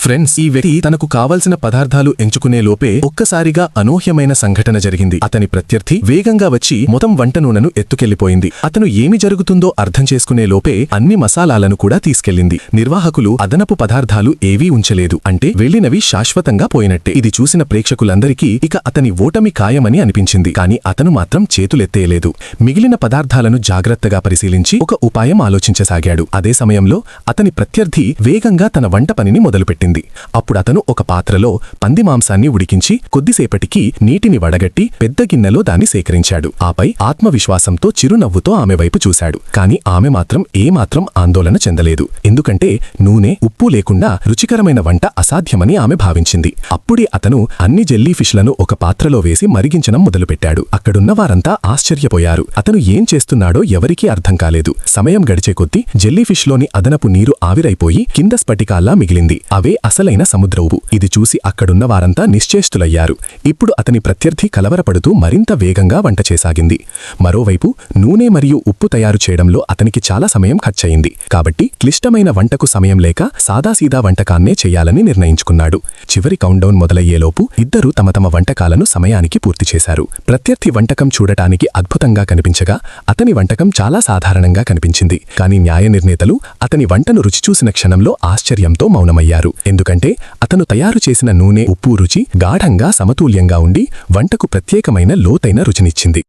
Friends, ఈ వ్యక్తి తనకు కావలసిన పదార్థాలు ఎంచుకునే లోపే ఒక్కసారిగా అనూహ్యమైన సంఘటన జరిగింది. అతని ప్రత్యర్థి వేగంగా వచ్చి మొత్తం వంట నూనెను ఎత్తుకెళ్లిపోయింది. అతను ఏమి జరుగుతుందో అర్థం చేసుకునే లోపే అన్ని మసాలాలను కూడా తీసుకెళ్లింది. నిర్వాహకులు అదనపు పదార్థాలు ఏవీ ఉంచలేదు. అంటే వెళ్లినవి శాశ్వతంగా పోయినట్టే. ఇది చూసిన ప్రేక్షకులందరికీ ఇక అతని ఓటమి ఖాయమని అనిపించింది. కాని అతను మాత్రం చేతులెత్తేయలేదు. మిగిలిన పదార్థాలను జాగ్రత్తగా పరిశీలించి ఒక ఉపాయం ఆలోచించసాగాడు. అదే సమయంలో అతని ప్రత్యర్థి వేగంగా తన వంట పనిని మొదలుపెట్టింది. అప్పుడతను ఒక పాత్రలో పంది మాంసాన్ని ఉడికించి కొద్దిసేపటికి నీటిని వడగట్టి పెద్ద గిన్నెలో దాన్ని సేకరించాడు. ఆపై ఆత్మవిశ్వాసంతో చిరునవ్వుతో ఆమె వైపు చూశాడు. కాని ఆమె మాత్రం ఏమాత్రం ఆందోళన చెందలేదు. ఎందుకంటే నూనె, ఉప్పు లేకుండా రుచికరమైన వంట అసాధ్యమని ఆమె భావించింది. అప్పుడే అతను అన్ని జెల్లీ ఫిష్లను ఒక పాత్రలో వేసి మరిగించడం మొదలుపెట్టాడు. అక్కడున్న వారంతా ఆశ్చర్యపోయారు. అతను ఏం చేస్తున్నాడో ఎవరికీ అర్థం కాలేదు. సమయం గడిచే కొద్దీ జెల్లీ ఫిష్లోని అదనపు నీరు ఆవిరైపోయి కింద స్ఫటికాల్లా మిగిలింది. అవే అసలైన సముద్ర ఉప్పు. ఇది చూసి అక్కడున్న వారంతా నిశ్చేష్టులయ్యారు. ఇప్పుడు అతని ప్రత్యర్థి కలవరపడుతూ మరింత వేగంగా వంట చేసాగింది. మరోవైపు నూనె మరియు ఉప్పు తయారు చేయడంలో అతనికి చాలా సమయం ఖర్చయింది. కాబట్టి క్లిష్టమైన వంటకు సమయం లేక సాదాసీదా వంటకాన్నే చెయ్యాలని నిర్ణయించుకున్నాడు. చివరి కౌంట్డౌన్ మొదలయ్యేలోపు ఇద్దరూ తమ తమ వంటకాలను సమయానికి పూర్తి చేశారు. ప్రత్యర్థి వంటకం చూడటానికి అద్భుతంగా కనిపించగా అతని వంటకం చాలా సాధారణంగా కనిపించింది. కాని న్యాయ నిర్ణేతలు అతని వంటను రుచిచూసిన క్షణంలో ఆశ్చర్యంతో మౌనమయ్యారు. ఎందుకంటే అతను తయారు చేసిన నూనె, ఉప్పు రుచి గాఢంగా సమతుల్యంగా ఉండి వంటకు ప్రత్యేకమైన లోతైన రుచినిచ్చింది.